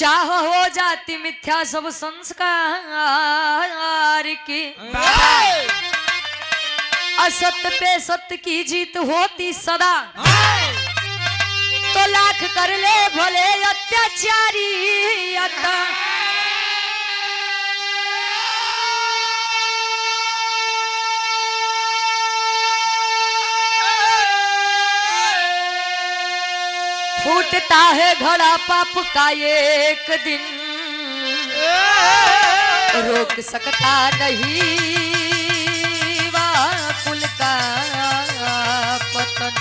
चाह हो जाती मिथ्या सब संस्कार की, असत्य पे सत्य की जीत होती सदा, तो लाख कर ले भले अत्याचारी अता। फूटता है घड़ा पाप का एक दिन, रोक सकता नहीं कुल का पतन।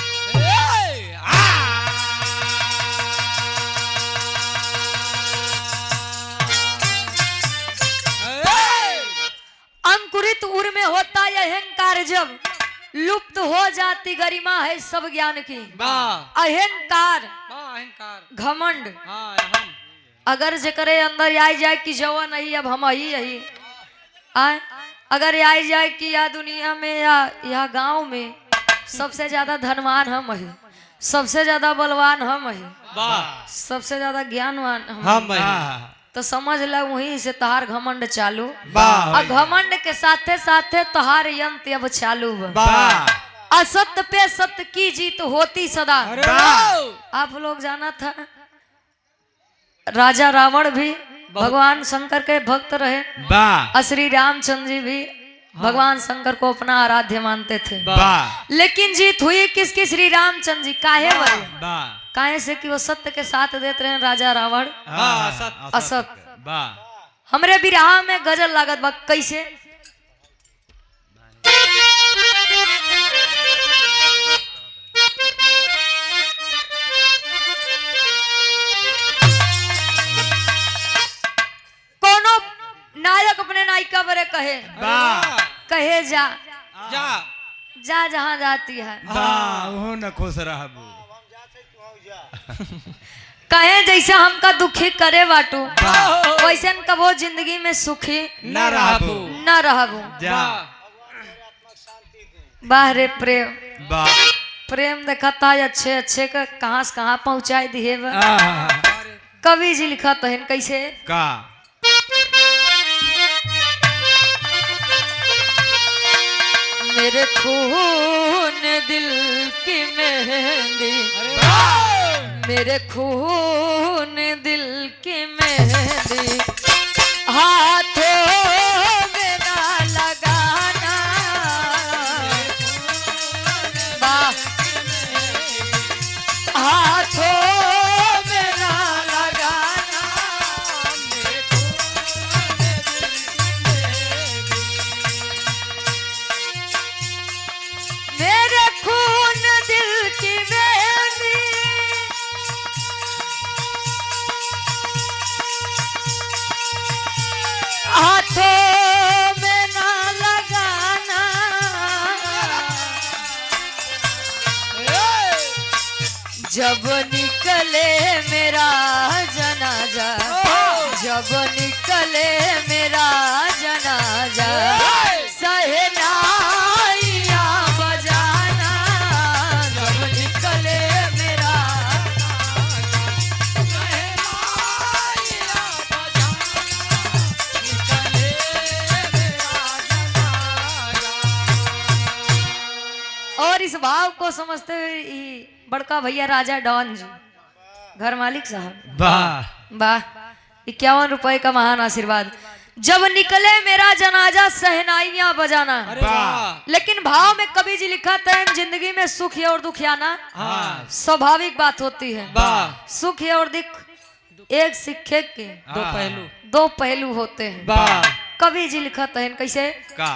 अंकुरित उर में होता है अहंकार, जब लुप्त हो जाती गरिमा है सब ज्ञान की। अहंकार घमंड अगर जकरे अंदर आई जाए कि जवा नहीं अब हम यही आए, अगर आई जाए कि या दुनिया में या गांव में सबसे ज्यादा धनवान हम है, सबसे ज्यादा बलवान हम है, सबसे ज्यादा ज्ञानवान हम है, तो समझ ल वहीं से तहार घमंड चालू। और घमंड के साथे साथे तहार यंत्र अब चालू। असत्य पे सत्य की जीत होती सदा। आप लोग जाना था राजा रावण भी भगवान शंकर के भक्त रहे, और श्री रामचंद्र जी भी भगवान शंकर को अपना आराध्य मानते थे। लेकिन जीत हुई किसकी? श्री रामचंद्र जी। काहे बने? काहे से कि वो सत्य के साथ देते रहे राजा रावण असत। हमरे बिरहा में गजल लागत बा कैसे? कोनो नायक अपने नायिका बरे कहे कहे जा जा जा जहाँ जाती है वो न खुश रह कहे जैसे हमका दुखी करे बाटू वैसे कबो जिंदगी में सुखी न रहबू। बाहरे प्रेम प्रेम देखता है अच्छे अच्छे का कहाँ से कहाँ पहुँचाए दिए। कवि जी लिखा तो है कैसे का मेरे खून दिल की मेहंदी, मेरे खून दिल की मेहंदी हाथों में ना लगाना, हाथों में ना लगाना, मेरे खून दिल की मेहंदी हाथों में ना लगाना, जब निकले मेरा जनाजा, जब निकले मेरा जनाजा, सहनाइयाँ बजाना, जब निकले मेरा सहनाइयाँ बजाना, निकले मेरा जनाजा। और इस भाव को समझते हुए बड़का भैया राजा डॉन जी घर मालिक साहब वाह 51 रुपए का महान आशीर्वाद। जब निकले मेरा जनाजा सहनाइयाँ बजाना। लेकिन भाव में कवि जी लिखा था जिंदगी में सुख और दुख आना स्वाभाविक बात होती है। सुख और दुख एक सिक्के के दो पहलू होते हैं। कवि जी लिखा था कैसे का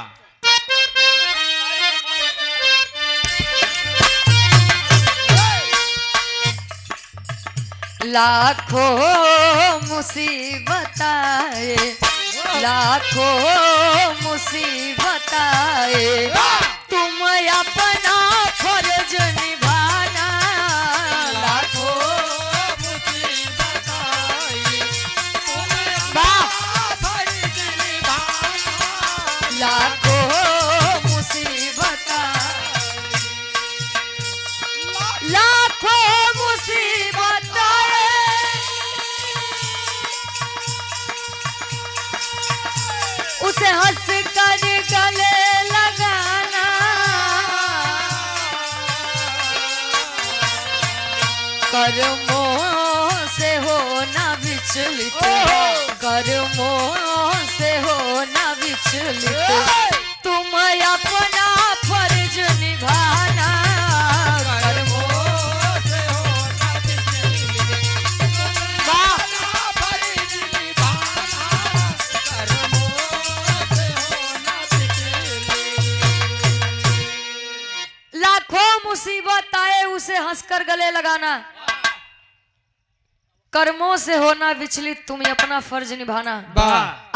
लाखों मुसीबत आए, लाखों मुसीबत आए, तुम अपना फर्ज निभाना, लाखों मुसीबत आए, तुम अपना फर्ज निभाना, लाखों मुसीबत आए, लाखों मुसीबत कर्मों से हो ना विचलित, कर्मों से हो ना विचलित, तुम अपना फर्ज निभाना, कर्मों से हो ना विचलित, अपना फर्ज निभाना, कर्मों से हो ना विचलित। लाखों मुसीबत आए उसे हंसकर गले लगाना, कर्मों से होना विचलित, तुम्हें अपना फर्ज निभाना।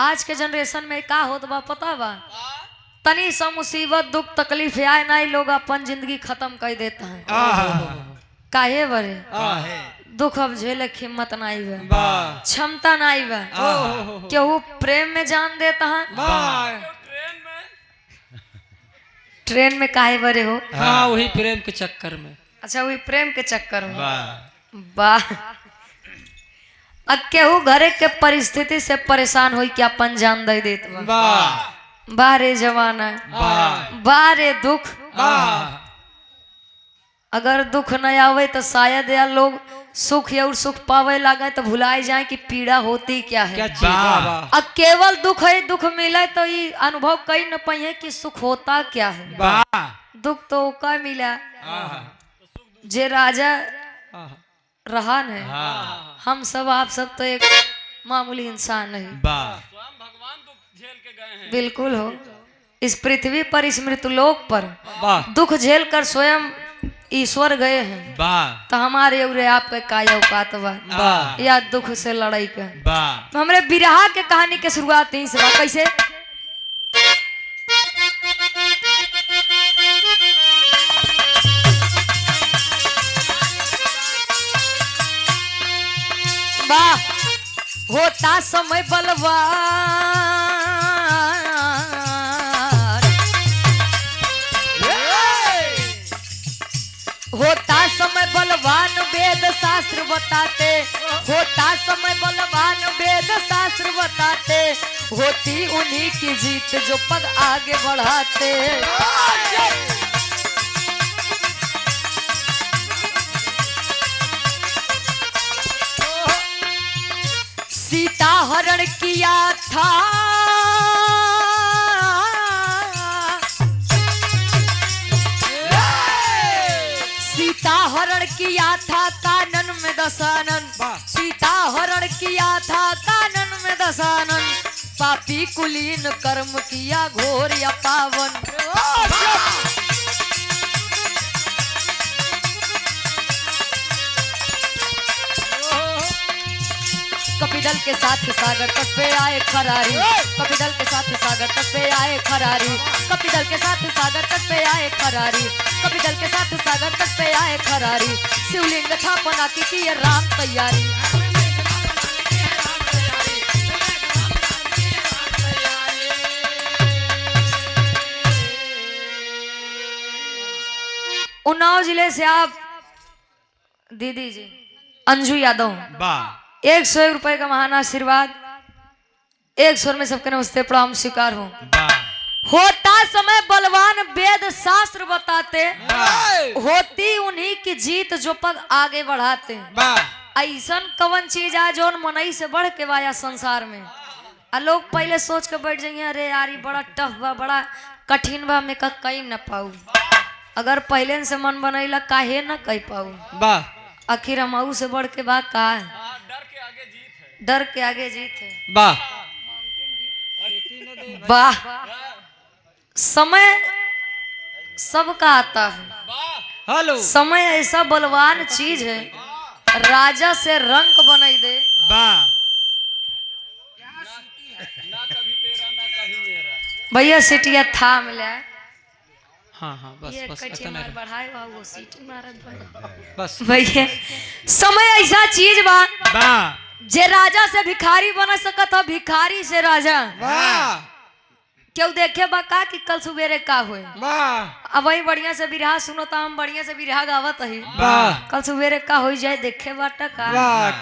आज के जनरेशन में का होत बा पता बा, तनी सा मुसीबत दुख तकलीफ आए ना लोग अपन जिंदगी खत्म कर देता है। काहे बरे दुख अब झेले की हिम्मत नहीं बा, क्षमता नहीं बा, केहू प्रेम में जान देता है। ट्रेन में काहे बरे हो? हाँ वही प्रेम के चक्कर में। अच्छा वही प्रेम के चक्कर में वाह। अब केहू घरे के परिस्थिति से परेशान हो कि अपन जान दे देत बा। बारे जमाना बारे दुख, अगर दुख न आवे तो शायद या लोग सुख और सुख पावे लगे तो भुलाए जाए कि पीड़ा होती क्या है। अब केवल दुख है, दुख मिले तो ये अनुभव कई न पाए कि सुख होता क्या है। दुख तो का मिला जे राजा रहा है, हम सब आप सब तो एक मामूली इंसान नहीं। बिल्कुल हो, इस पृथ्वी पर इस मृत्युलोक पर दुख झेल कर स्वयं ईश्वर गए हैं, तो हमारे उरे आपके काया औकात बा या दुख से लड़ाई का। हमरे बिरहा के कहानी के शुरुआत यहीं से बा। कैसे वाह होता समय बलवान, होता समय बलवान वेद शास्त्र बताते, होता समय बलवान वेद शास्त्र बताते, होती उन्हीं की जीत जो पग आगे बढ़ाते। सीता हरण किया था, सीता हरण किया था कानन में दशानन, सीता हरण किया था कानन में दशानन, पापी कुलीन कर्म किया घोर या पावन। कपिदल के साथ सागर तट पे आए खरारी, कपिदल के साथ सागर तट पे आए खरारी, कपिदल के साथ सागर तट पे आए खरारी, कपिदल के साथ सागर तट पे आए खरारी, शिवलिंग स्थापना की है राम तैयारी। उन्नाव जिले से आप दीदी जी अंजू यादव 101 रुपए का महान आशीर्वाद, 100 में सबके नमस्ते प्रणाम स्वीकार हो। होता समय बलवान वेद शास्त्र बताते, होती उन्हीं की जीत जो पग आगे बढ़ाते। ऐसन कवन चीज है जो मनई से बढ़ के वाया संसार में। लोग पहले सोच के बैठ जाइए अरे यार बड़ा टफ बा, बड़ा कठिन बा, मैं कहीं न पाऊ। अगर पहले से मन बनैला काहे न कह पाऊ। आखिर हम से बढ़ के बा का है, डर के आगे जीत है। वाह समय सबका आता है, समय ऐसा बलवान चीज है, राजा से रंक बनाई दे। भैया सीटिया था मिला। हाँ बस ये बस मार बढ़ाए वो सीटी मारत बस भैया। समय ऐसा चीज बा जे राजा से भिखारी बन सकत हो, भिखारी से राजा। क्यों देखे बा का कि कल सुबेरे का हुए। अब वही बढ़िया से बिरहा सुनो तो हम बढ़िया से बिरहा गावत ही। कल सुबेरे का हो जाए देखे बाटा का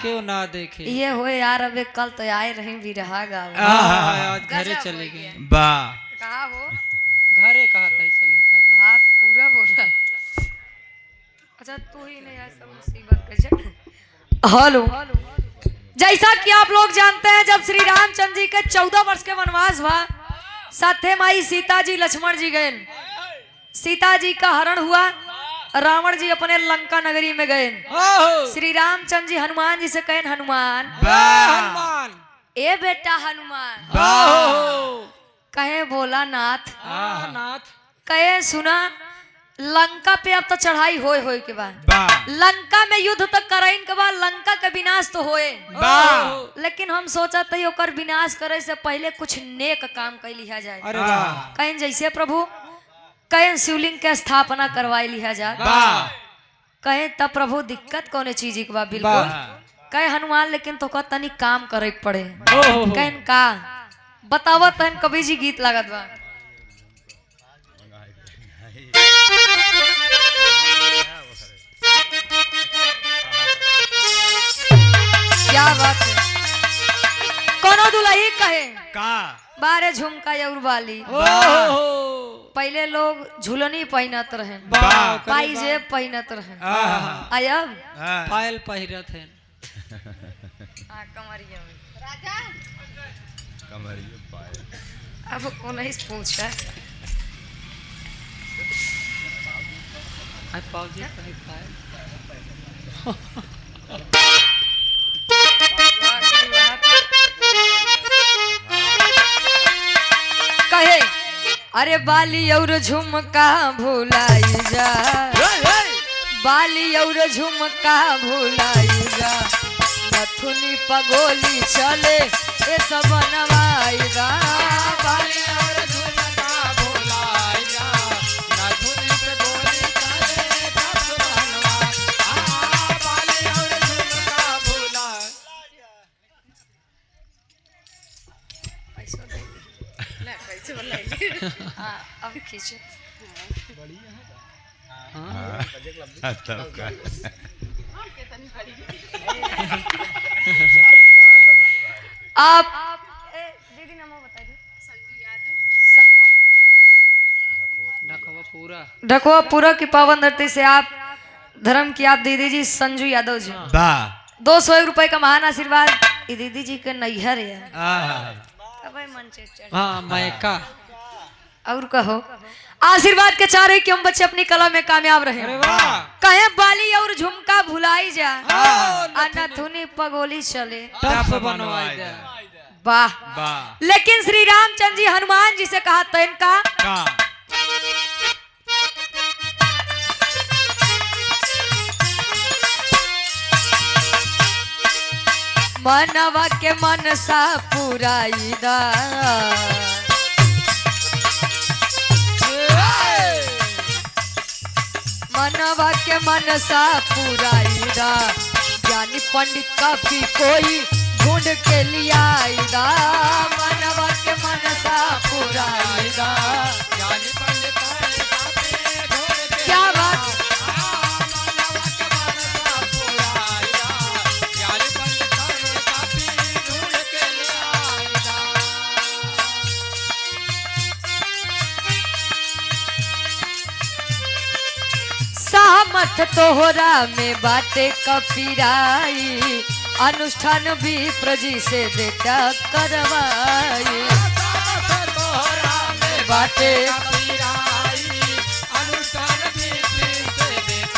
क्यों ना देखे। ये हो यार अबे कल तो आए रहे बिरहा गावे। आज घरे चले गए। कहा हो घरे कहा था चलने का। हाँ पूरा बोला। अच्छा तू ही नहीं ऐसा मुसीबत कर हेलो। जैसा कि आप लोग जानते हैं, जब श्री रामचंद्र जी के 14 वर्ष के वनवास हुआ, साथे माई सीता जी लक्ष्मण जी गए। सीता जी का हरण हुआ, रावण जी अपने लंका नगरी में गए। श्री रामचंद्र जी हनुमान जी से कहे, हनुमान हनुमान ए बेटा हनुमान। कहे बोला नाथ। नाथ कहे सुना, लंका पे अब तो चढ़ाई होए होए के बाद, लंका में युद्ध तक कराइन के बाद लंका का विनाश तो होए, लेकिन हम सोचा थे ओकर विनाश करे से पहले कुछ नेक काम कर लिया जाए। अरे वाह कहीं जैसे प्रभु कहीं शिवलिंग के स्थापना करवाई लिया जाए। कहे तब प्रभु दिक्कत कौन चीज के बा? बिल्कुल। कहे हनुमान लेकिन तो का तनी काम करे के पड़े। कहन का बतावत हन कवि जी गीत लागत बा। क्या बात है। कोनो दुल्ही कहे का बारे झुमका और बाली। पहले लोग झुलनी पहनत रहे, पाइजेब पहनत रहे। आयब पायल पहिरत है। अब कौन ही पूछा पाउजी पायल कहे अरे बाली और झुमका भुलाई जा, बाली और झुमका भुलाई जा, नथुनी पगोली चले ये सब बनवाएगा। बाली और झुमका भुलाई जा, नथुनी पगोली चले सब बनवाएगा। बाली और झुमका भुलाई। अब खींचो। आप दीदी नाम बताइए। ढकुआ पूरा की पावन धरती से आप धर्म की आप दीदी जी संजू यादव जी 201 रुपए का महान आशीर्वाद। ये दीदी जी के नैहर है। हाँ मायका। और कहो आशीर्वाद के चाह रहे कि हम बच्चे अपनी कला में कामयाब रहे। कहे बाली और झुमका भुलाई जा, नथुनी पगोली चले बनवाई दे। वाह। लेकिन श्री रामचंद्र जी हनुमान जी से कहा तो इनका मनवा के मनसा पुराई दा, मनवा के मनसा पुराई दा, ज्ञानी पंडित का भी कोई ढूंढ के लिया दा। मनवा के मनसा पुराई दा, ज्ञानी पंडित क्या बात। सहमत तोहरा में बाटे कपिराई, अनुष्ठान भी प्रजी से बेटा करवाई। बाटे कपिराई, अनुष्ठान भी प्रजी से बेटा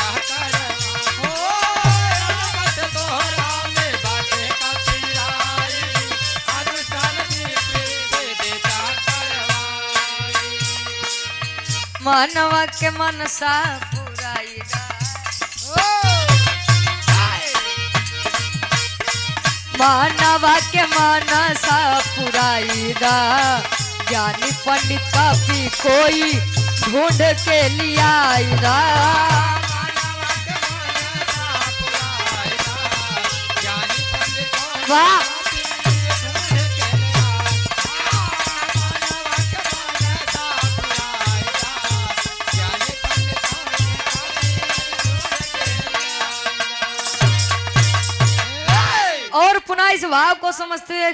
मनवा के मनसा मानवा के मनसा पुराईदा, ज्ञानी पंडित का भी कोई ढूंढ के लियाईदा। वाह। और पुनः इस भाव को समझते हुए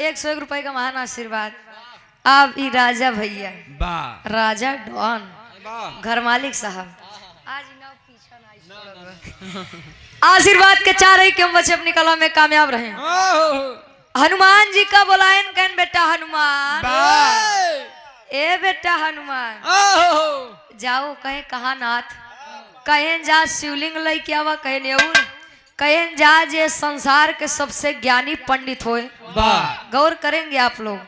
101 रुपए का महान आशीर्वाद। आप ही राजा भैया, राजा डॉन, घर मालिक साहब आज ना पीछा ना आशीर्वाद के चार ही क्यों बच्चे अपनी कला में कामयाब रहे। हनुमान जी का बोलायन कहन बेटा हनुमान, ए बेटा हनुमान जाओ कहे कहा नाथ, कहें जा शिवलिंग लई के आवा, कहे नेउर, कहें जा जे संसार के सबसे ज्ञानी पंडित होए। गौर करेंगे आप लोग।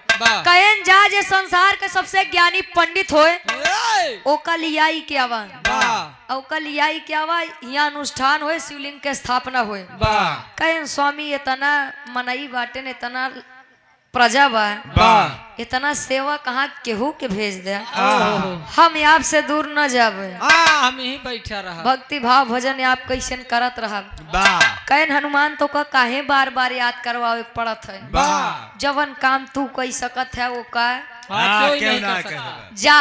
कहें जा जे संसार के सबसे ज्ञानी पंडित होए, ओका लियाई के आवा, ओका लियाई के आवा, यहाँ अनुष्ठान होए, शिवलिंग के स्थापना होए। कहें स्वामी इतना मनई बाटे ने, इतना प्रजा बा, इतना सेवा कहाँ केहू के भेज दे, हम आप से दूर न जावे, हम यही बैठा रहा। भक्ति भाव भजन आप कैसन करत रहा। कहन हनुमान तो का काहे बार बार याद करवावे पड़त है, जवन काम तू कही सकत है वो का कोई नहीं कर सकता। जा।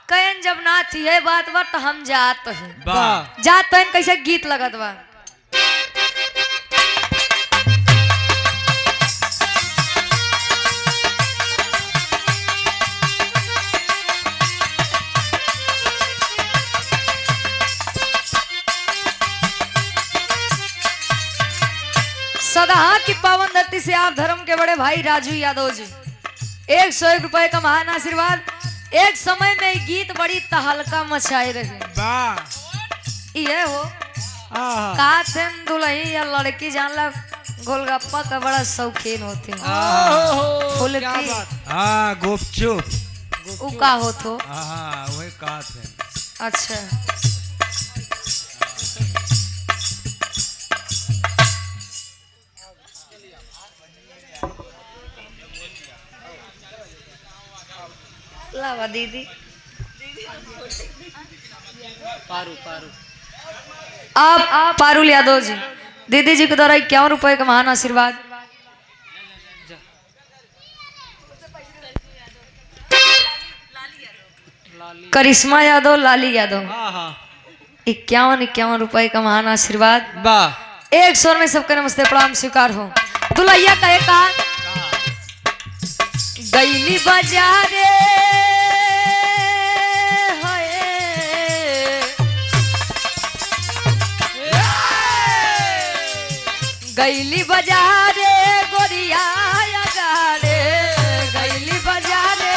कहन जब ना थी ये बात बा तो हम जात है, जात तो कैसे गीत लगत बा। सदा की पावन धरती से आप धर्म के बड़े भाई राजू यादव जी 101 रुपए का महान आशीर्वाद। एक समय में गीत बड़ी तहलका मचाए रहे। ये हो कहा थे दुल्ही या लड़की जानला गोलगप्पा का बड़ा शौकीन होते फुलकी गुपचुप उ का होतो। वही कहा थे। अच्छा लावा दीदी, पारू पारू आप पारुल यादव जी दीदी जी के द्वारा 51 रुपए का महान आशीर्वाद। करिश्मा यादव, लाली यादव 51 रुपए का महान आशीर्वाद। एक स्वर में सबके नमस्ते प्रणाम स्वीकार हो। दुल्हैया कहे कहा गईली बाजारे गईली बाजारे गोरिया गारे, गईली बाजारे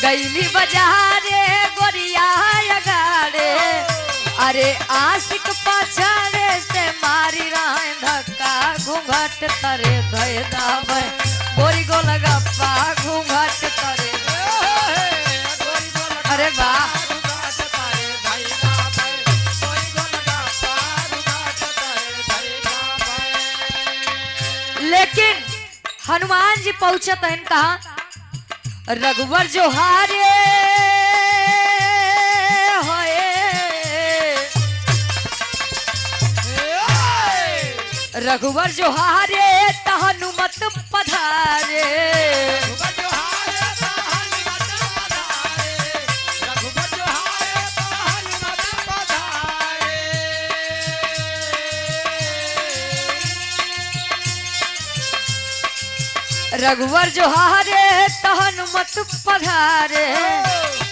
गईली बाजारे गोरिया गारे। अरे आशिक पाछाड़े से मारी रहे धक्का, घूंघट तरे धय दावे गोरी गोलगप्पा, घूंघट तरे। अरे वाह लेकिन हनुमान जी पहुंचत हैं कहा रघुवर जो हारे रघुवर जो हारे त हनुमत पधारे। रघुवर जो हारे त हनुमत पधारे।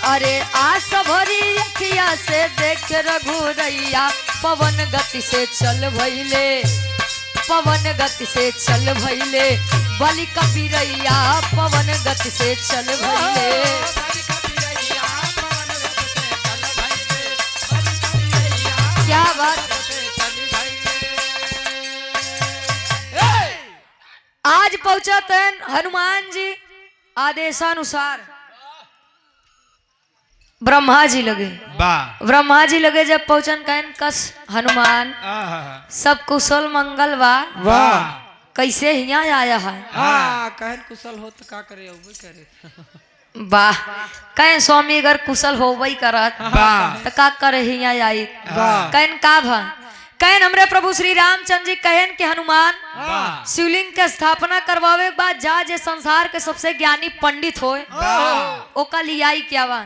अरे आस भरी अखिया से देख रघुरैया, पवन गति से चल भइले, पवन गति से चल भइले, बलि कपिरैया पवन गति से चल भइले। क्या बात। आज पहुंचते हनुमान जी आदेशानुसार ब्रह्मा जी लगे, ब्रह्मा जी लगे जब पहुंचन कहन कस हनुमान सब कुशल मंगल वाह, कैसे यहाँ आया है। कहन कुशल हो तो का करे करे वाह कहें स्वामी अगर कुशल हो वही करत तो का करे यहाँ आई। कहन का भा कहन हमरे प्रभु श्री रामचंद्र जी कहन के हनुमान शिवलिंग के स्थापना करवावे के बाद जा जे संसार के सबसे ज्ञानी पंडित होए ओका लियाई क्या बा।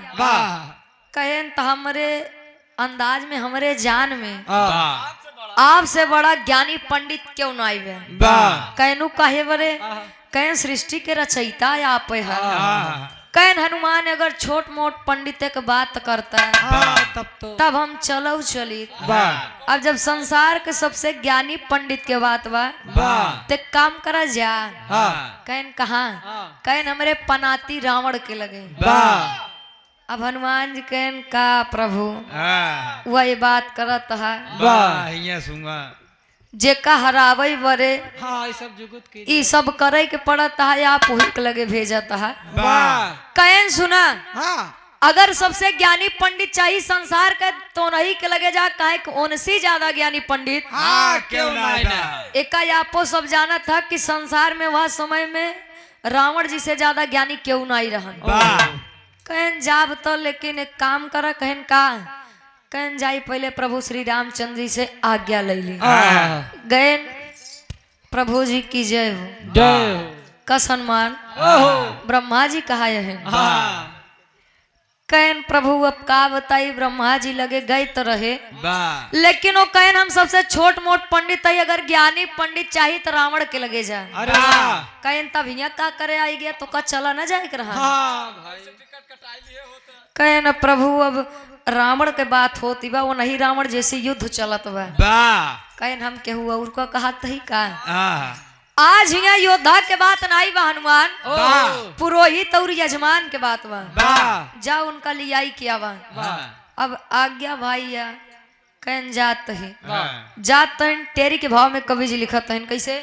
कहन तो हमरे अंदाज में हमरे जान में आपसे बड़ा ज्ञानी पंडित क्यों ना आईबे। कहनु काहे बरे कहें सृष्टि के रचयिता आप है। हाँ कहें हनुमान अगर छोट मोट पंडित के बात करता है तब तो तब हम चलो चली। वाह अब जब संसार के सबसे ज्ञानी पंडित के बात बा वाह ते काम करा जा। हाँ कहन कहाँ हाँ। कहन हमरे पनाती रावण के लगे। वाह अब हनुमान जी कहन का प्रभु हाँ वही बात करत है वाह ये सुंगा जेका हरावे बरे हाँ ये सब जुगुत की ई सब करे के पड़त है आप वही के लगे भेजत है। वाह कहन सुना हाँ अगर सबसे ज्ञानी पंडित चाहिए संसार का तो नहीं के लगे जा कहे कि उनसे ज्यादा ज्ञानी पंडित हाँ क्यों ना एका आपो सब जाना था कि संसार में वह समय में रावण जी से ज्यादा ज्ञानी क्यों नहीं रहन। वाह कहन जाब तो लेकिन एक काम करा कहन का कहन जाई पहले प्रभु श्री रामचंद्र जी से आज्ञा ले ली। गए प्रभु जी की जय हो जय हो। का सम्मान ब्रह्मा जी कहा है। हाँ कहन प्रभु अब का बताई ब्रह्मा जी लगे गए तो रहे वाह लेकिन वो कहन हम सबसे छोट मोट पंडित है अगर ज्ञानी पंडित चाहिए तो रावण के लगे जा। अरे वाह कहन तब यहाँ का करे आई गया तो का चला ना जाए रहा। हाँ भाई कहन प्रभु अब रावण के बात होती बा वो नहीं रावण जैसे युद्ध चलत बा। वाह कहन हम केहू और का कहा ही का हाँ आज यहाँ योद्धा के बात नहीं बा हनुमान वाह पुरोहित और यजमान के बात बा। वाह जा उनका लियाई किया बा। वाह अब आज्ञा भाई या कहन जात है हाँ जात तहन टेरी के भाव में कवि जी लिखत है कैसे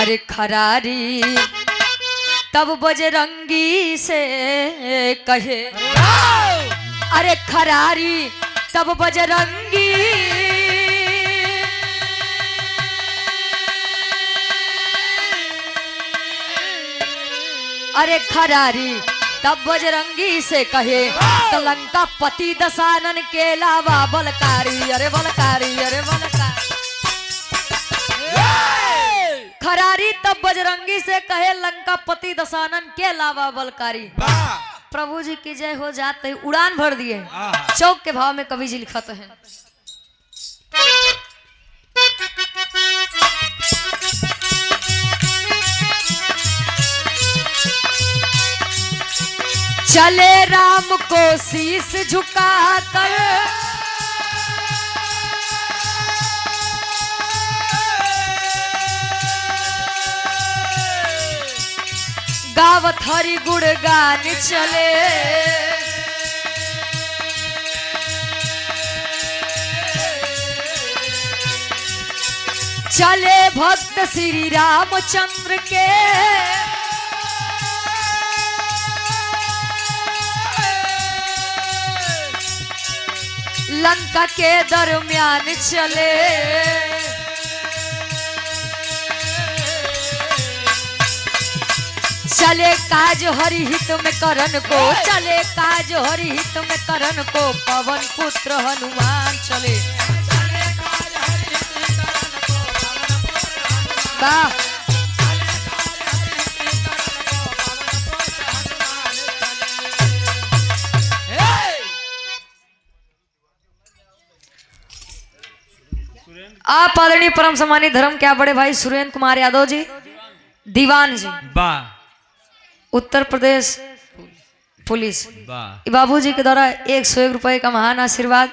अरे खरारी तब बजरंगी से कहे अरे खरारी तब बजरंगी अरे खरारी तब बजरंगी से कहे तो लंका पति दशानन के अलावा बलकारी अरे बलकारी अरे बलकारी। खरारी तब बजरंगी से कहे लंका पति दशानन के अलावा बलकारी। वाह प्रभु जी की जय हो जाते उड़ान भर दिए। हाँ चौक के भाव में कवि जी लिखत है चले राम को शीश झुकाकर गावत हरि गुणगान चले चले भक्त श्री रामचंद्र के लंका के दरमियान चले चले काज हरि हित में करण को चले काज हरि हित में करण को पवन पुत्र हनुमान चले। वाह आप आदरणीय परम सम्मानित धर्म क्या बड़े भाई सुरेंद्र कुमार यादव जी दीवान जी वाह उत्तर प्रदेश पुलिस वाह बाबूजी के द्वारा 101 रुपए का महान आशीर्वाद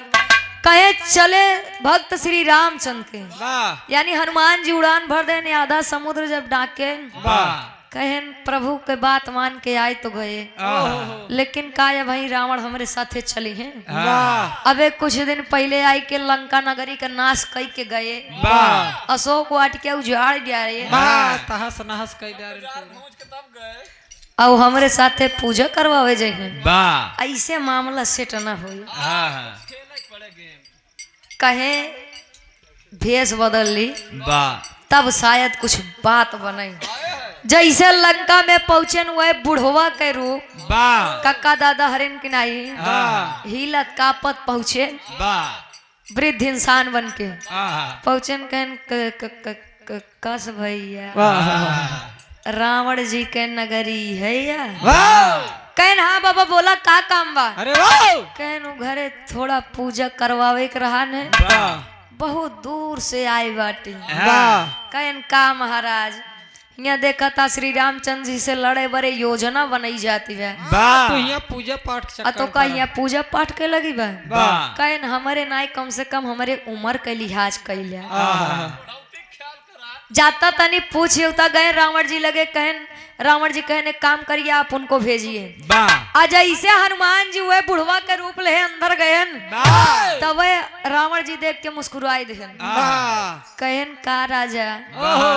कहे चले भक्त श्री रामचंद्र के वाह यानी हनुमान जी उड़ान भर देने आधा समुद्र जब डाके वाह कहें प्रभु के बात मान के आए तो गए लेकिन का है भाई रावण हमारे साथे चली हैं। वाह अबे कुछ दिन पहले आई के लंका नगरी का नाश कई के गए वाह अशोक वाटिका उजाड़ दिया रे वाह तहस नहस कई डाल अब हमारे साथे पूजा करवावे जाए वाह ऐसे मामला सेट ना हो हाँ कहे भेष बदल ली वाह तब शायद कुछ बात बने जैसे लंका में पहुंचे वह बुढ़वा के रूप वाह कक्का दादा हरिन की नाई हाँ हिलत कापत पहुंचे वाह वृद्ध इंसान बन के हाँ पहुंचन कहन कस भैया रावण जी के नगरी है या वाह कहन हाँ बाबा बोला का काम बा अरे वाह कहन उ घरे थोड़ा पूजा करवावे के रहा ने वाह बहुत दूर से आए बाटी वाह कहन का महाराज यहाँ देखा था श्री रामचंद्र जी से लड़े बड़े योजना बनाई जाती है वाह तो यहाँ पूजा पाठ के तो चक्कर का यहाँ पूजा पाठ के लगी बा वाह कहन हमारे नाई कम से कम हमारे उम्र के लिहाज कैलिया आहा जाता तनी पूछ उता गए रावण जी लगे कहन रावण जी कहने काम करिए आप उनको भेजिए वाह आज ऐसे हनुमान जी हुए बुढ़वा के रूप ले अंदर गयन वाह तब रावण जी देख के मुस्कुराए देहन वाह कहन का राजा ओहो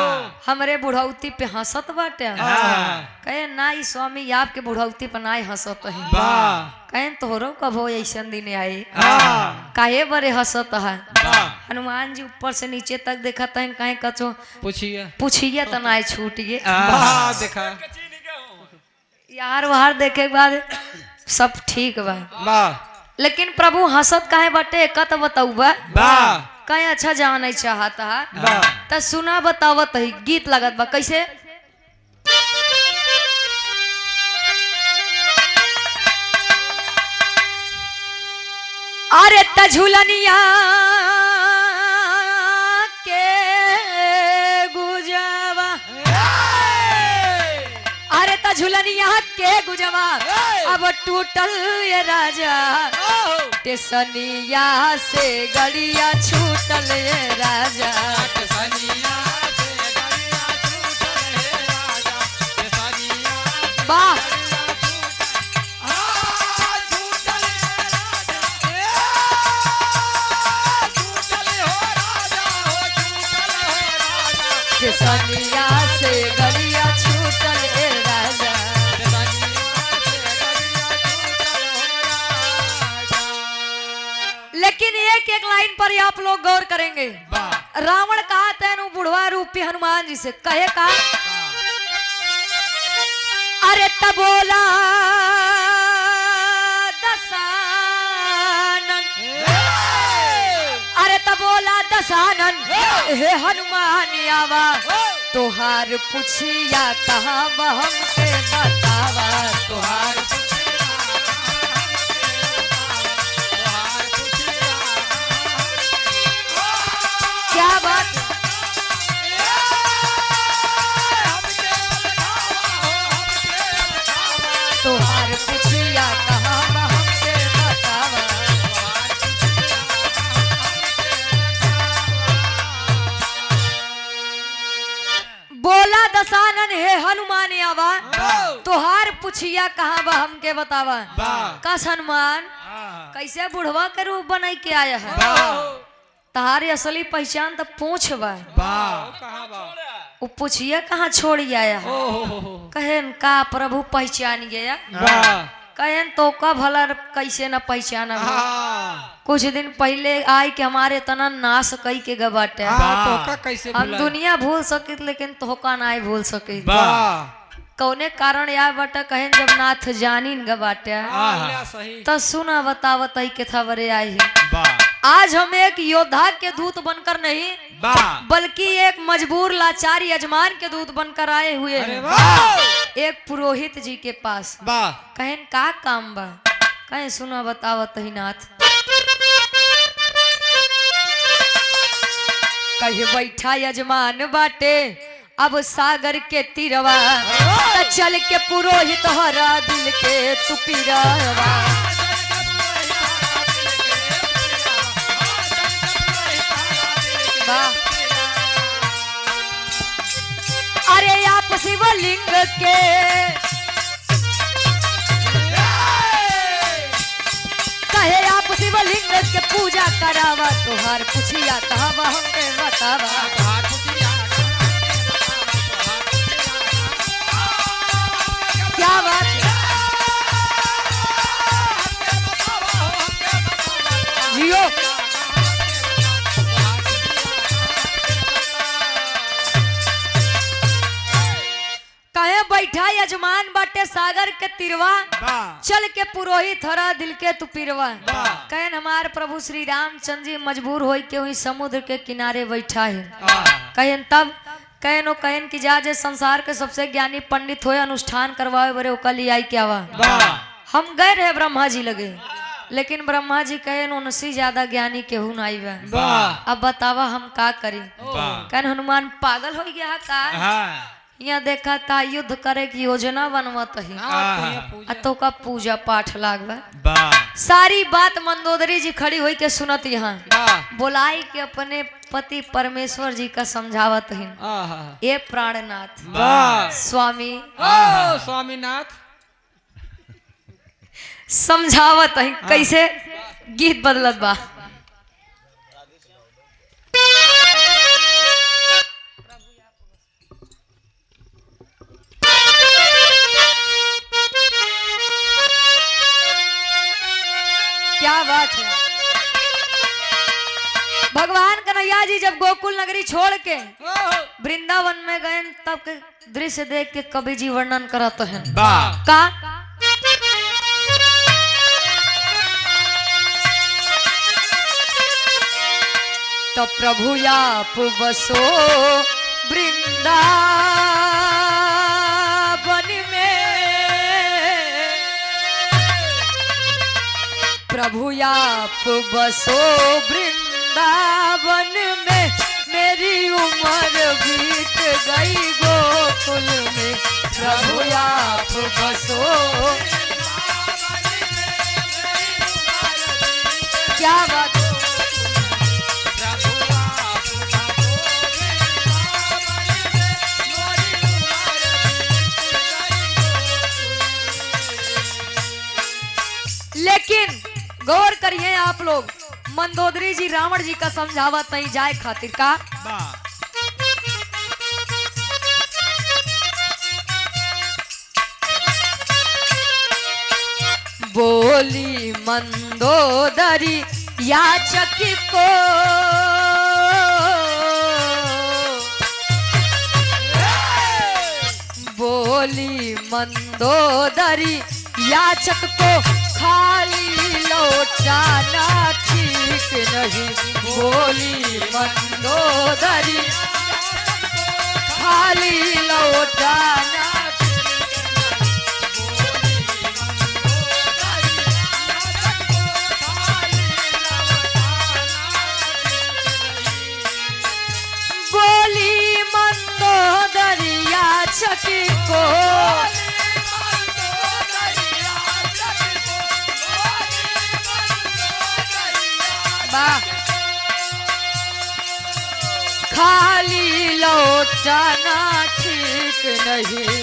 हमरे बुढ़ौती पे हंसत बाटे आहा कहन ना ई स्वामी आपके बुढ़ौती पर ना हंसत है वाह कहन तोहरो कब हो ऐसा दिन आए आहा काहे बड़े हंसत है वाह हनुमान जी ऊपर से नीचे तक देखा तहन कहे कछो पूछिए पूछिए तो ना छूटिए वाह देखा यार वहार देखे के बाद सब ठीक बा वाह लेकिन प्रभु हंसत काहे बटे कत बताऊबा वाह कहीं अच्छा जाने चाहता है वाह त सुना बतावत है गीत लगत बा कैसे अरे त झुलनिया के गुजवा अरे त झुलनिया के गुजवा अब टूटल ये राजा टेसनिया से गड़िया छूटल ये राजा वाह टेसनिया से गड़िया छूटल ये राजा लेकिन एक एक लाइन पर ही आप लोग गौर करेंगे रावण कहा तेनु बुढ़वा रूपी हनुमान जी से कहे का अरे तब बोला दशानन अरे तब बोला दशानन हे हनुमान आवा तोहार पुछिया कहाँ बहम के बतावा तोहार क्या बात तोहार पुछिया कहाँ बहम के बतावा बोला दशानन हे हनुमान आवा तोहार पुछिया कहाँ बा हमके बतावा कस हनुमान कैसे बुढ़वा के रूप बनाई के आया है तहारी असली पहचान तो पूछ बा वो पूछिए कहाँ छोड़ आया है कहन का प्रभु पहचान गया कहन तो का भला कैसे न पहचाना कुछ दिन पहले आई कि हमारे तना नाश कई के गबाटे कैसे हम दुनिया भूल सके लेकिन तोहका ना भूल सके कौने कारण या बटा कहन जब नाथ जानीन गबाटे तो सुना बतावत के खबरे आई है आज हम एक योद्धा के दूत बनकर नहीं बल्कि एक मजबूर लाचार यजमान के दूत बनकर आए हुए हैं एक पुरोहित जी के पास कहन का काम बा कहे सुना बतावत ही नाथ कहे बैठा यजमान बाटे अब सागर के तीरवा त चल के पुरोहित हरा दिल के तू पीरवा अरे आप शिवलिंग के कहे आप शिवलिंग के पूजा करावा तोहार पुछिया कहवा हमके बतावा क्या बात जियो कहे बैठा यजमान बाटे सागर के तिरवा चल के पुरोहित हरा दिल के तू पिरवा कहन हमार प्रभु श्री रामचंद्र जी मजबूर हो के वही समुद्र के किनारे बैठा है कहन तब कहनो कहन की जा जे संसार के सबसे ज्ञानी पंडित होए अनुष्ठान करवाए बरे ओका लिए आई क्या वा हम गए रहे ब्रह्मा जी लगे, लेकिन ब्रह्मा जी कहन उनसे ज्यादा ज्ञानी केहू नहीं बा। अब बतावा हम का करी? कहन हनुमान पागल हो गया का? यहाँ देखा था युद्ध करे की योजना बनवत ही तो का पूजा पाठ लागवा। सारी बात मंदोदरी जी खड़ी हुई के सुनत यहाँ बोलाई के अपने पति परमेश्वर जी का समझावत ही। ये प्राणनाथ स्वामी स्वामीनाथ समझावत ही कैसे गीत बदलत बा। क्या बात है। भगवान कन्हैया जी जब गोकुल नगरी छोड़ के वृंदावन में गए तब के दृश्य देख के कवि जी वर्णन करत हैं का तो प्रभु आप बसो वृंदावन में, प्रभु आप बसो वृंदावन में, मेरी उम्र बीत गई गोकुल में। प्रभु आप बसो क्या बात। लेकिन गौर करिए आप लोग, मंदोदरी जी रावण जी का समझावत नहीं जाए खातिर का बोली मंदोदरी याचक को, बोली मंदोदरी याचक को खाली लौटाना ठीक नहीं। बोली मंदोदरी खाली लौटाना बोली मंदोदरी याचक को, खाली लौटाना ठीक नहीं।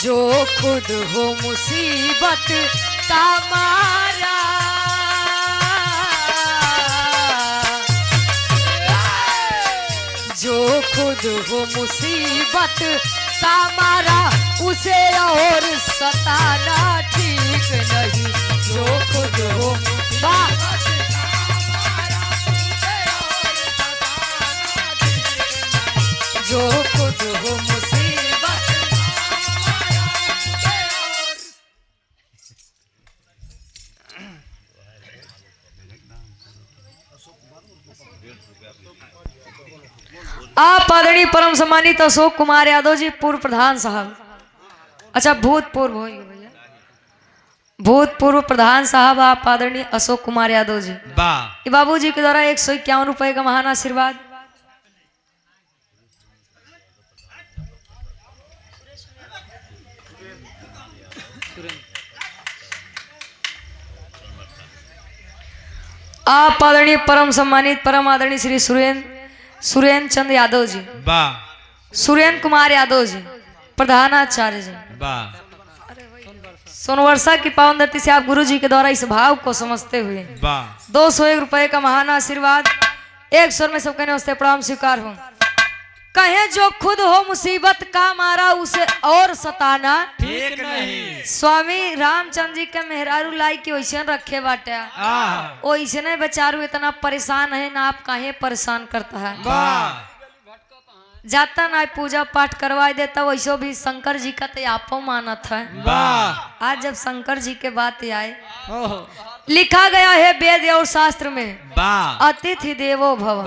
जो खुद हो मुसीबत का मारा, जो खुद हो मुसीबत का मारा, उसे और सताना ठीक नहीं। जो खुद हो जो खुद हो मुसीबत। आप आदरणीय परम सम्मानित अशोक कुमार यादव जी पूर्व प्रधान साहब, अच्छा भूतपूर्व हो भैया, भूतपूर्व प्रधान साहब आप आदरणीय अशोक कुमार यादव जी बाबू जी के द्वारा 151 रुपए का महान आशीर्वाद। आप आदरणीय परम सम्मानित परम आदरणीय श्री सुरेंद्र चंद्र यादव जी, सुरेंद्र कुमार यादव जी प्रधानाचार्य जी, सोनवर्षा की पावन धरती से आप गुरु जी के द्वारा इस भाव को समझते हुए 201 रुपए का महान आशीर्वाद। एक स्वर में सब कहने वास्ते प्रणाम स्वीकार हो। कहे जो खुद हो मुसीबत का मारा, उसे और सताना ठीक नहीं। स्वामी रामचंद्र जी के मेहरारू लाई की वैसे रखे बाटे, वैसे बेचारू इतना परेशान है ना, आप काहे परेशान करता है। जाता ना पूजा पाठ करवा देता, वैसे भी शंकर जी का तो आपो मानत है। आज जब शंकर जी के बात आए, लिखा गया है वेद और शास्त्र में, अतिथि देवो भव।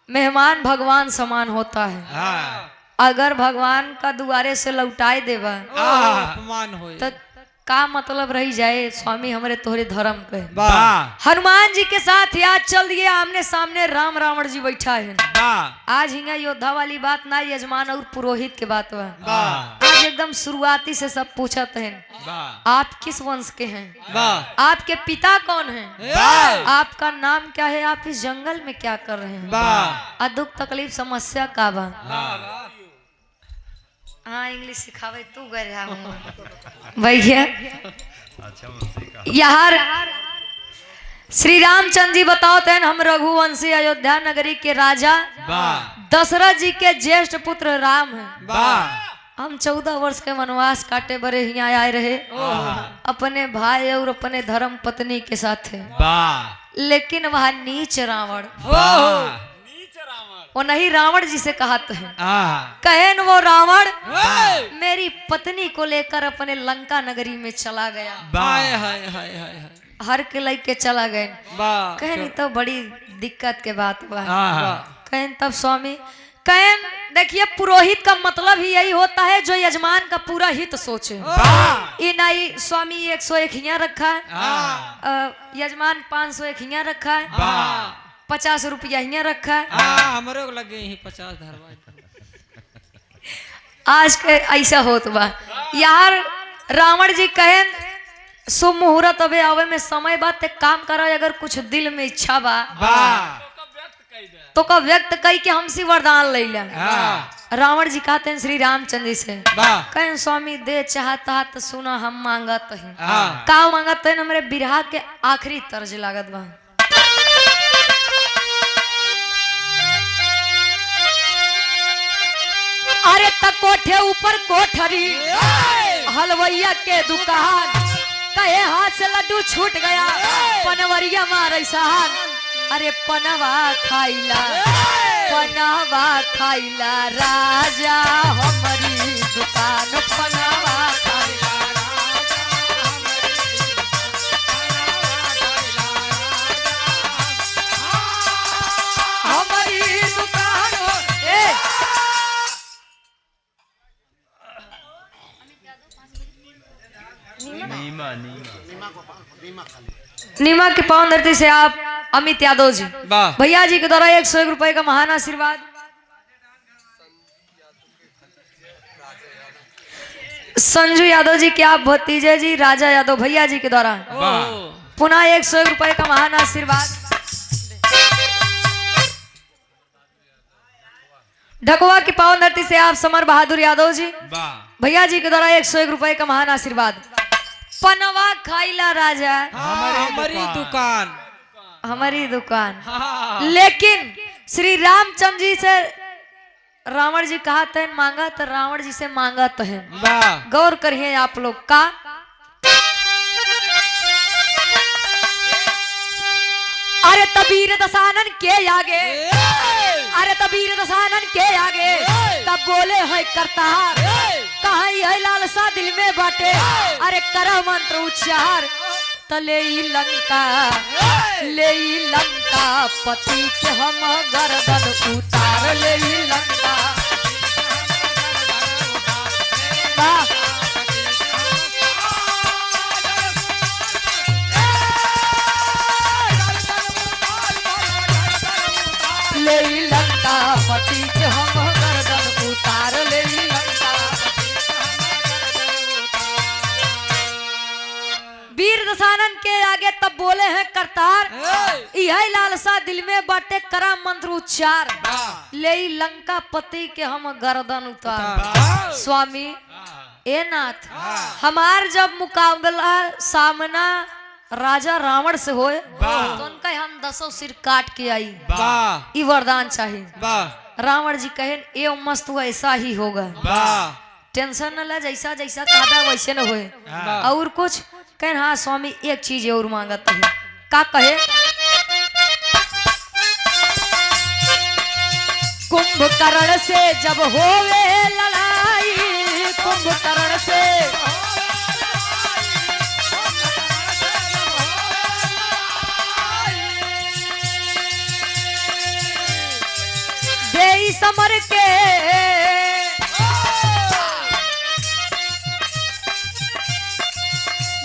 मेहमान भगवान समान होता है। हाँ अगर भगवान का दुआरे से लौटाए देवा अपमान होए तो का मतलब रही जाए स्वामी हमरे तोहरे धर्म के। वाह हनुमान जी के साथ याद चल दिए आमने सामने राम रावण जी बैठा है। वाह आज हिंगा योद्धा वाली बात ना यजमान और पुरोहित के बात बा। वाह आज एकदम शुरुआती से सब पूछत हैं वाह आप किस वंश के हैं, वाह आपके पिता कौन हैं, वाह आपका नाम क्या है, आप इस जंगल में क्या कर रहे हैं, वाह आ दुख तकलीफ समस्या का बा। वाह हाँ इंग्लिश सिखावे तू गए रहा हूँ भैया। यार श्री रामचंद्र जी बताओ तेन हम रघुवंशी अयोध्या नगरी के राजा वाह दशरथ जी के ज्येष्ठ पुत्र राम हैं। वाह हम 14 वर्ष के वनवास काटे बड़े यहाँ आए रहे अपने भाई और अपने धर्म पत्नी के साथ है। वाह लेकिन वह नीच रावण वाह वो नहीं रावण जी से कहते हैं हाँ कहन वो रावण मेरी पत्नी को लेकर अपने लंका नगरी में चला गया। हाय हाय हाय हाय हाय हर के लेके चला गए। वाह कहनी तो बड़ी दिक्कत के बात बा। हाँ कहन तब स्वामी कहन देखिए पुरोहित का मतलब ही यही होता है जो यजमान का पूरा हित सोचे। वाह ये नहीं स्वामी 101 हिया रखा है, हाँ यजमान 501 हिया रखा है, वाह 50 रुपया हिया रखा है। हमरे को लगे यही 50 धरवा आज के ऐसा होत बा यार। रावण जी कहन शुभ मुहूर्त अबे आवे में समय बा ते काम करा अगर कुछ दिल में इच्छा बा वाह तो का व्यक्त कई के हमसे वरदान ले ले। हाँ रावण जी कहते हैं श्री रामचंद्र जी से वाह कहन स्वामी दे चाहता तो सुना हम मांगत है। हाँ का मांगत है हमरे बिरहा के आखिरी तर्ज लागत बा। अरे तक कोठे ऊपर कोठरी हलवैया के दुकान कहे हाथ से लड्डू छूट गया पनवरिया मारे सहान। अरे पनवा खाइला राजा हमारी दुकान पनवा खाइला हमारी दुकान ए नीमा की पावन धरती से आप अमित यादव जी वाह भैया जी के द्वारा 101 रुपए का महान आशीर्वाद। संजू यादव जी के आप भतीजे जी राजा यादव भैया जी के द्वारा पुनः 101 रुपए का महान आशीर्वाद। ढकुआ की पावन धरती से आप समर बहादुर यादव जी वाह भैया जी के द्वारा 101 रुपए का महान आशीर्वाद। पनवा खाइला राजा हमारी दुकान हमारी दुकान। हाँ लेकिन श्री रामचंद्र जी से रावण जी कहा तो मांगा तो रावण जी से मांगा तो है। वाह गौर करिए आप लोग का अरे तबीर दसानन के आगे अरे तबीर दसानन के आगे तब बोले है करतार कहा है लालसा दिल में बाटे अरे करा मंत्र उच्चार तले लंका पति के हम गर्दन उतार ले लंका। वाह ले लंका पति के हम गर्दन उतार ले लंका। वीर दसानन के आगे तब बोले हैं करतार यही लालसा दिल में बाटे करा मंत्र उच्चार ले लंका पति के हम गर्दन उतार। स्वामी ए नाथ हमार जब मुकाबला सामना राजा रावण से होए तो उनका हम 10 सिर काट के आई वाह ई वरदान चाहिए। वाह रावण जी कहे ए मस्त हुआ ऐसा ही होगा वाह टेंशन न ले जैसा जैसा कहा वैसे न होए। और कुछ कहे हाँ स्वामी एक चीज और मांगत है का कहे कुंभकर्ण से जब होवे लड़ाई कुंभकर्ण से समर के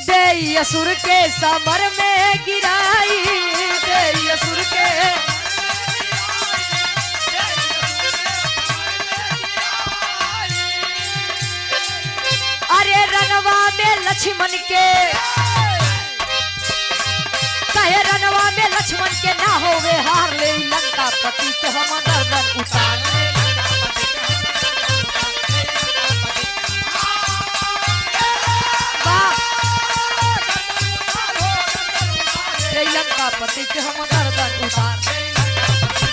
दे असुर के समर में गिराई दे असुर के अरे रनवा में लक्ष्मण के कहे रनवा में लक्ष्मण के ना होवे हार ले लंका पति के हम गर्दन उतार ले लंका पति के हम गर्दन उतार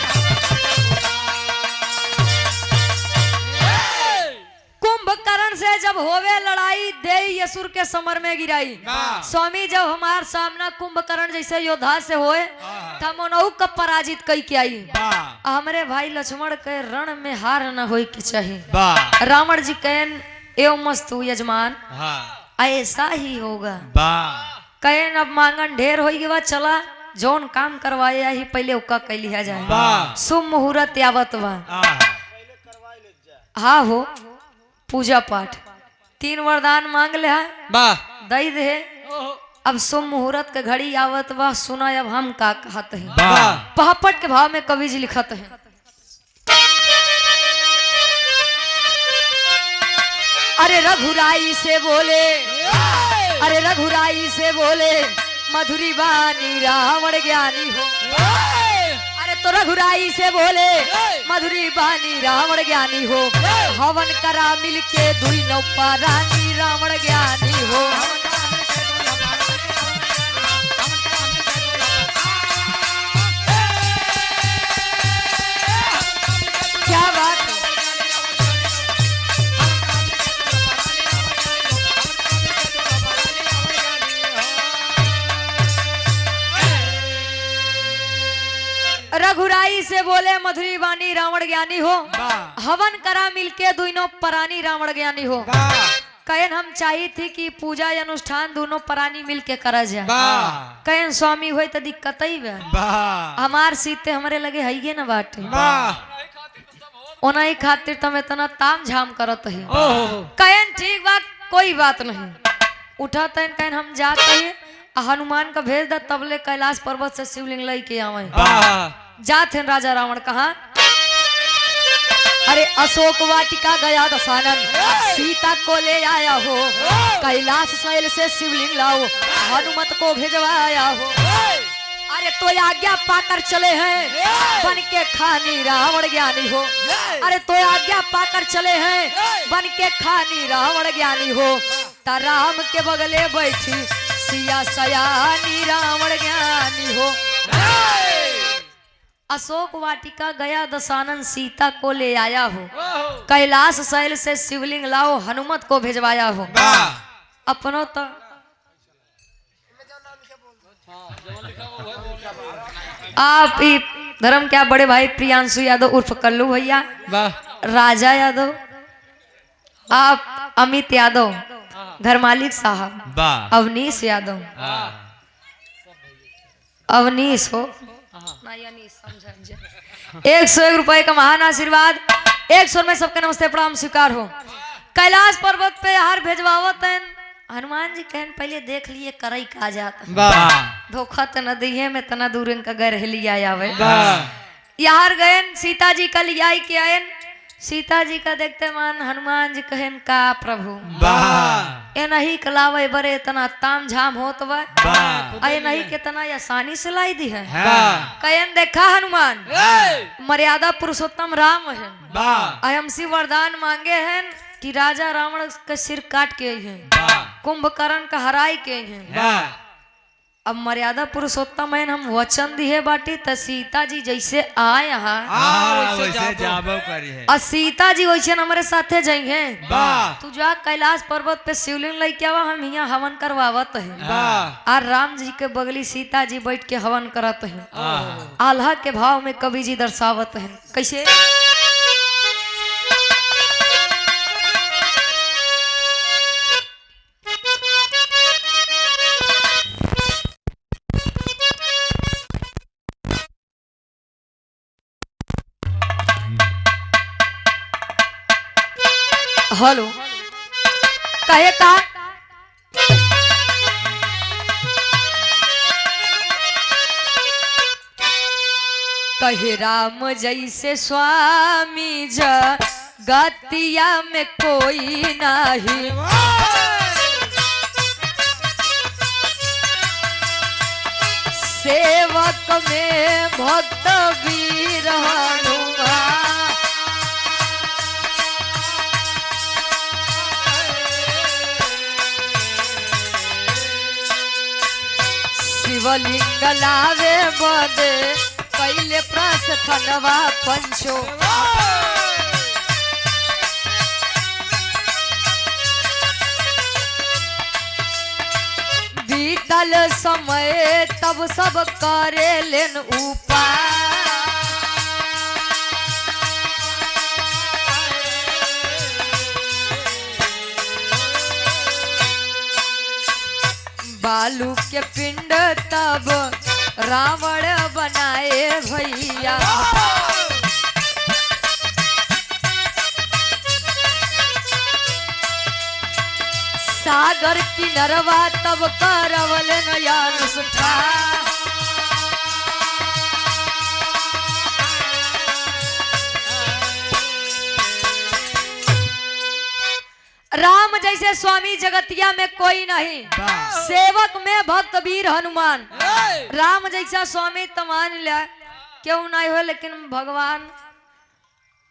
कुंभकर्ण से जब होवे लड़ाई दे असुर के समर में गिराई स्वामी जब हमार सामना कुंभकर्ण जैसे योद्धा से होए तब मनऊ का पराजित कई के आई हमरे भाई लक्ष्मण के रण में हार न होई के चाहिए रावण जी कहन एवं मस्तु यजमान ऐसा ही होगा कहन अब मांगन ढेर हो गया चला जौन काम करवाए ही पहले उका कह लिया जाए शुभ मुहूर्त यावत बा हाँ हो पूजा पाठ 3 वरदान मांग ले दई दे अब शुभ मुहूर्त के घड़ी आवत बा सुना अब हम का कहते हैं पहापट के भाव में कवि जी लिखत है अरे रघुराई से बोले अरे रघुराई से बोले मधुरी बानी रावण ज्ञानी हो अरे तो रघुराई से बोले मधुरी बानी रावण ज्ञानी हो हवन करा मिलके दुई नौपा रानी रावण ज्ञानी हो क्या बात है? रघुराई से बोले मधुरी बानी रावण ज्ञानी हो हवन करा मिलके दोनों परानी रावण ज्ञानी हो कहन हम चाहिए थी कि पूजा अनुष्ठान दोनों परानी मिलके करा जाए कहन स्वामी हुए तो दिक्कत ही हमार सीते हमारे लगे है ना बाटे ओना ही खातिर तुम इतना ताम झाम करत है कहन ठीक बात कोई बात नहीं उठा तन कहन हम जाते हैं हनुमान का भेज द तबले कैलाश पर्वत से शिवलिंग लई के आवे जात हैं राजा रावण कहा अरे अशोक वाटिका गया दशानन सीता को ले आया हो कैलाश शैल से शिवलिंग लाओ हनुमत को भेजवाया हो अरे तो आज्ञा पाकर चले हैं बन के खानी रावण ज्ञानी हो अरे तो आज्ञा पाकर चले हैं बन के खानी रावण ज्ञानी हो ता राम के बगले बैठी सिया सयानी रावण ज्ञानी हो अशोक वाटिका गया दशानन सीता को ले आया हो कैलाश शैल से शिवलिंग लाओ हनुमत को भेजवाया हो अपनों तो आप ही धर्म क्या बड़े भाई प्रियांशु यादव उर्फ कल्लू भैया राजा यादव आप अमित यादव घर मालिक साहब अवनीश यादव अवनीश हो 101 रुपए का महान आशीर्वाद 100 में सबके नमस्ते प्रणाम स्वीकार हो कैलाश पर्वत पे हार भेजवावत हैं हनुमान जी कहन पहले देख लिए करई का जाता धोखा तो न दिए में तना दूर इनका गए लिया आवे यार गयन सीता जी का लिया के आयन सीता जी का देखते मान हनुमान जी कहन का प्रभु ये नहीं कलावे बरे इतना ताम झाम होत ये नहीं कितना आसानी से लाई दी है कहन देखा हनुमान मर्यादा पुरुषोत्तम राम है हमसे वरदान मांगे हैं कि राजा रावण का सिर काट के हैं कुंभकर्ण का हराई के हैं अब मर्यादा पुरुषोत्तम है हम वचन दिए बाटी त सीता जी जैसे आए और सीता जी वैसे हमारे साथे जाइए तू जा कैलाश पर्वत पे शिवलिंग लेके आवा हम यहाँ हवन करवावत है और राम जी के बगली सीता जी बैठ के हवन करत है आल्हा के भाव में कवि जी दर्शावत है कैसे हेलो कहे का कहे राम जैसे स्वामी जगतिया में कोई नहीं सेवक में भक्त वीर हनुमान शिवलिंग लावे बदे कैले प्रस्थनवा पंचो बीतल समय तब सब करे लेन उपाय बालू के पिंड तब रावण बनाए भैया सागर किनरवा तब करवल नयानुष्ठा राम जैसे स्वामी जगतिया में कोई नहीं सेवक में भक्त वीर हनुमान राम जैसा स्वामी तो मान लिया क्यों नहीं हो लेकिन भगवान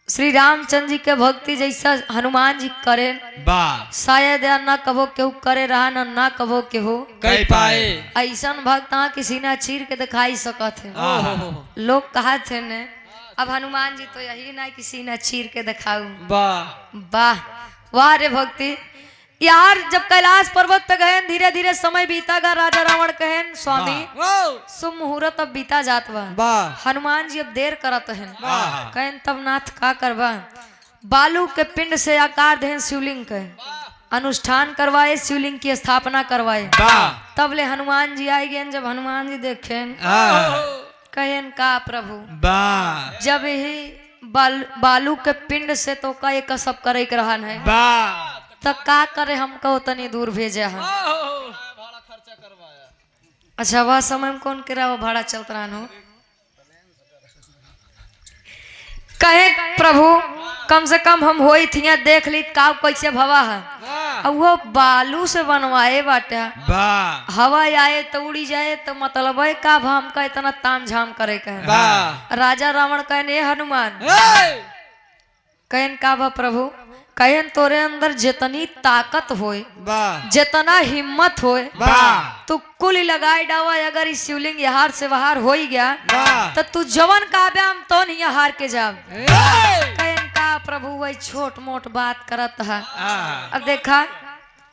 श्री रामचंद्र जी के भक्ति जैसा हनुमान जी करे शायद या ना कबो केहू करे रहा ना कबो केहू कई पाए ऐसा भक्त किसी ने चीर के दिखाई सकत है लोग कहा थे ने अब हनुमान जी तो यही ना किसी ने चीर के दिखाऊ वाह वाह रे भक्ति यार जब कैलाश पर्वत पे गए धीरे धीरे समय बीतागा राजा रावण कहन स्वामी शुभ मुहूर्त अब बीता जात बा हनुमान जी अब देर करत हैं कहन तब नाथ का करबा बालू के पिंड से आकार देन शिवलिंग के अनुष्ठान करवाए शिवलिंग की स्थापना करवाए तब ले हनुमान जी आए गए जब हनुमान जी देखें कहन का प्रभु जब ही बालू के पिंड से तो का एक सब करे के रहन है तो का करे हमको उतनी दूर भेजे हम अच्छा वह समय में कौन करा वो भाड़ा चलता रहा कहे प्रभु कम से कम हम होई थी देख ली का कैसे भवा है अब वो बालू से बनवाए बाटे हवा आए तो उड़ी जाए तो मतलब है का हम का इतना ताम झाम करे कहे राजा रावण कहने हनुमान कहन का भा प्रभु कहन तोरे अंदर जितनी ताकत होए जितना हिम्मत होए तू कुल लगाए डावा अगर इस शिवलिंग हार से बाहर हो ही गया तो तू जवन का हम तो नहीं हार के जाब कहन का प्रभु वही छोट मोट बात करत है अब देखा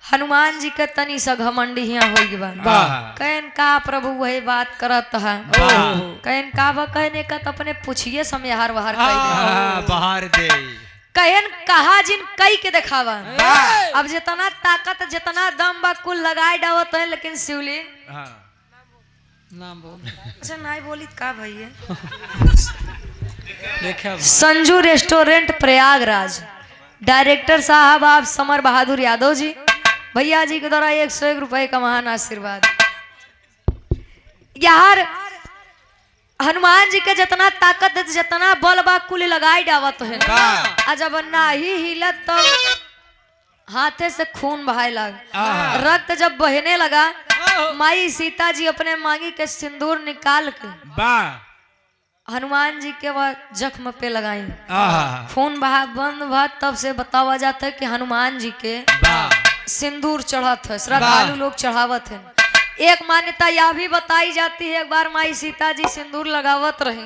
हनुमान जी के तनी सा घमंडी यहाँ हो गया कहन का प्रभु वही बात करत है कहन का कहने का तो अपने पूछिए समय हार बाहर दे कहन कहा जिन कई के दिखावा अब जितना ताकत जितना दम बा कुल लगाए डावत है लेकिन शिवलिंग नाम बोल अच्छा नहीं बोली का भैया संजू रेस्टोरेंट प्रयागराज डायरेक्टर साहब आप समर बहादुर यादव जी भैया जी के द्वारा 101 रुपए का महान आशीर्वाद यार हनुमान जी के जितना ताकत जितना बल बा कुल लगाई डावत है जब ना ही हिलत तो हाथे से खून बहाए लग रक्त जब बहने लगा माई सीता जी अपने मांगी के सिंदूर निकाल के हनुमान जी के वह जख्म पे लगाई खून बहा बंद हुआ तब से बतावा जाता है कि हनुमान जी के सिंदूर चढ़ात है श्रद्धालु लोग चढ़ावत है एक मान्यता यह भी बताई जाती है एक बार माई सीता जी सिंदूर लगावत रहे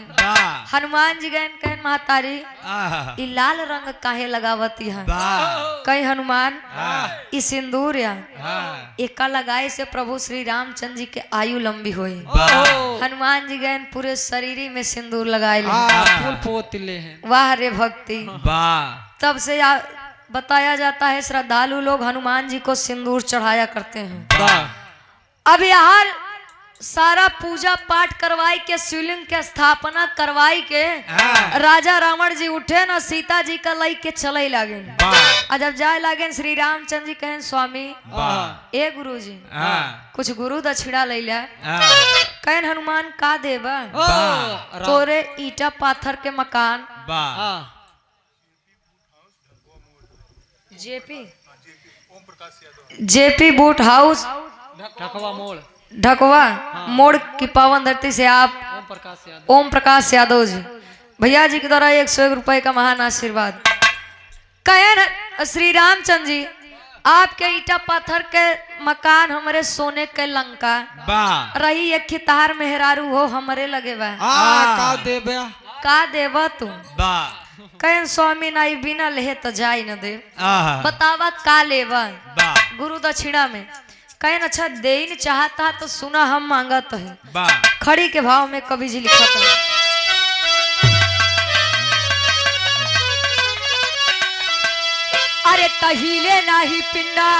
हनुमान जी गए कहन महतारी ई लाल रंग काहे लगावत है कहीं हनुमान ई सिंदूर या एका लगाए से प्रभु श्री रामचंद्र जी के आयु लंबी हुई हनुमान जी गए पूरे शरीर में सिंदूर लगाए फूल पोत ले हैं वाह रे भक्ति तब से बताया जाता है श्रद्धालु लोग हनुमान जी को सिंदूर चढ़ाया करते हैं अब यार सारा पूजा पाठ करवाई के शिवलिंग के स्थापना करवाई के हाँ। राजा रावण जी उठे ना सीता जी का लई के चले लागे। वाह और जब जाए लागे श्री रामचंद्र जी कहें स्वामी वाह ए गुरु जी हाँ कुछ गुरु दक्षिणा ले ला। हाँ कहन हनुमान का देबा वाह तोरे ईटा पाथर के मकान वाह जेपी बूट हाउस ढकवा मोड़ ढकवा मोड़ की पावन धरती से आप ओम प्रकाश यादव ओम प्रकाश यादव जी भैया जी के द्वारा 101 रुपए का महान आशीर्वाद। कहन श्री रामचंद्र जी आपके ईटा पत्थर के मकान हमारे सोने के लंका वाह रही एक खितार मेहरारू हो हमारे लगे बा का देबे का देवा तू वाह कहन स्वामी नाई बिना लेहे तो जाई न दे आहा बतावा का लेवा वाह गुरु दक्षिणा में। कहन अच्छा दे ही नहीं चाहता तो सुना हम मांगत है। वाह खड़ी के भाव में कवि जी लिखत है। अरे तहिले नाही पिंडा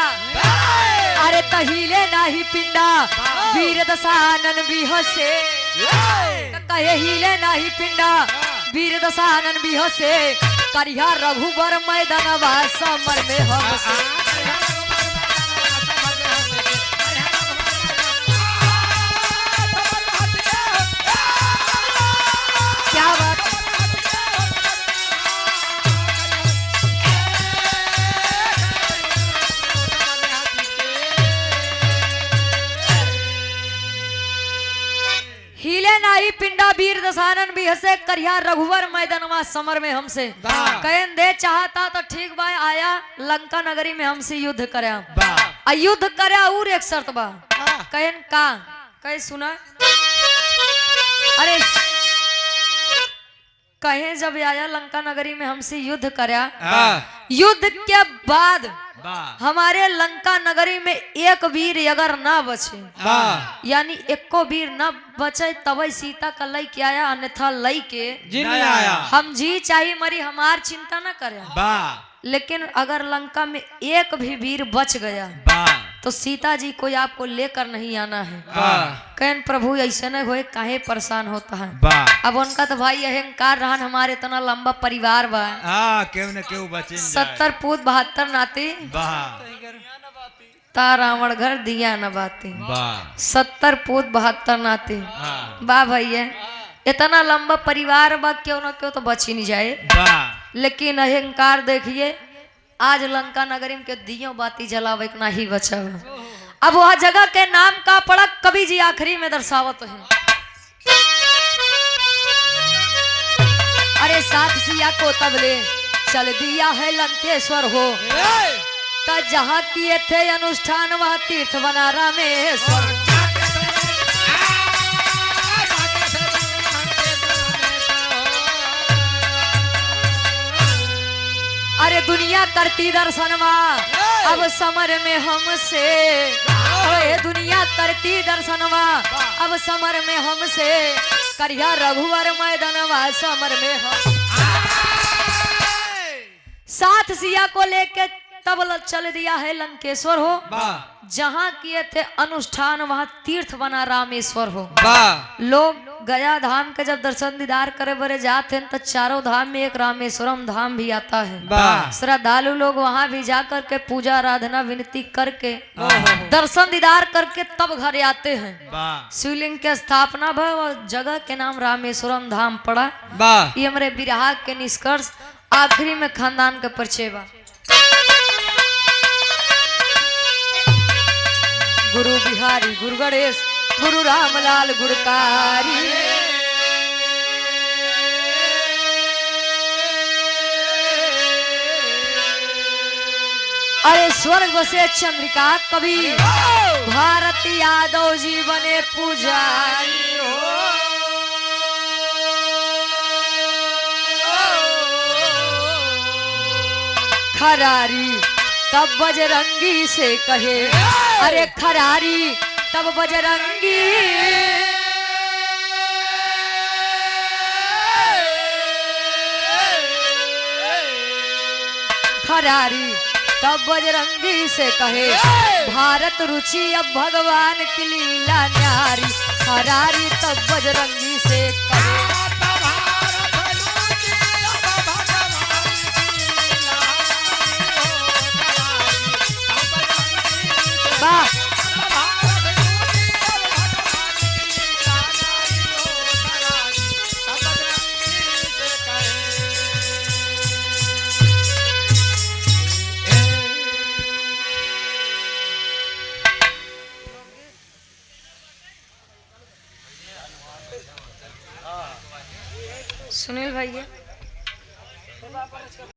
अरे तहिले नाही पिंडा वीर दसानन बिहसे कहे हिले नाही पिंडा वीर दसानन बिहसे करिया रघुबर मैदानवा समर में हमसे। क्या बात हिले नाही पिंडा वीर दसानन भी हसे करिया रघुवर मैदानवा समर में हमसे। कहन दे चाहता तो ठीक बा आया लंका नगरी में हमसे युद्ध करया वाह युद्ध करया और एक शर्त बा। कहन का कहे सुना अरे कहे जब आया लंका नगरी में हमसे युद्ध करया युद्ध के बाद वाह हमारे लंका नगरी में एक वीर अगर ना बचे यानी एको वीर ना बचे तब सीता का लई के आया अन्यथा लई के जी नहीं आया हम जी चाहिए मरी हमार चिंता ना करे। वाह लेकिन अगर लंका में एक भी वीर बच गया वाह तो सीता जी को आपको लेकर नहीं आना है। वाह कहन प्रभु ऐसे न होए काहे परेशान होता है। वाह अब उनका तो भाई अहंकार रहा हमारे इतना लंबा परिवार बा हाँ क्यों न क्यों बचे 70 पूत 72 नाती वाह ता रावण घर दिया न बाती वाह 70 पूत 72 नाती हाँ बा भैया इतना लंबा परिवार बा क्यों न क्यों तो बच ही नहीं जाए। वाह लेकिन अहंकार देखिए आज लंका नगरी के दियो बाती जलावे ना ही बचा। अब वह जगह के नाम का पड़ा कवि जी आखिरी में दर्शावत है। अरे साथ सिया को तबले चल दिया है लंकेश्वर हो ता जहाँ किए थे अनुष्ठान वह तीर्थ बना रामेश्वर। अरे दुनिया करती दर्शनमा अब समर में हमसे अरे दुनिया करती दर्शनमा अब समर में हमसे करिया रघुवर मैदानवा समर में हम साथ सिया को लेके तब चल दिया है लंकेश्वर हो वाह जहाँ किए थे अनुष्ठान वहाँ तीर्थ बना रामेश्वर हो। वाह लोग गया धाम के जब दर्शन दीदार करे बरे जाते हैं तो चारों धाम में एक रामेश्वरम धाम भी आता है। वाह श्रद्धालु लोग वहाँ भी जा करके पूजा आराधना विनती करके दर्शन दीदार करके तब घर आते हैं। वाह शिवलिंग के स्थापना भव और जगह के नाम रामेश्वरम धाम पड़ा। वाह ये हमारे विराह के निष्कर्ष आखिरी में खानदान के परिचय बा। गुरु बिहारी गुरु गणेश गुरु रामलाल गुणकारी अरे स्वर्ग बसे चंद्रिका कवि भारत यादव जी बने पुजारी खरारी तब बजरंगी से कहे अरे खरारी तब बजरंगी खरारी तब बजरंगी से कहे भारत रुचि अब भगवान की लीला न्यारी। हरारी तब बजरंगी से करे। वाह सुनील भैया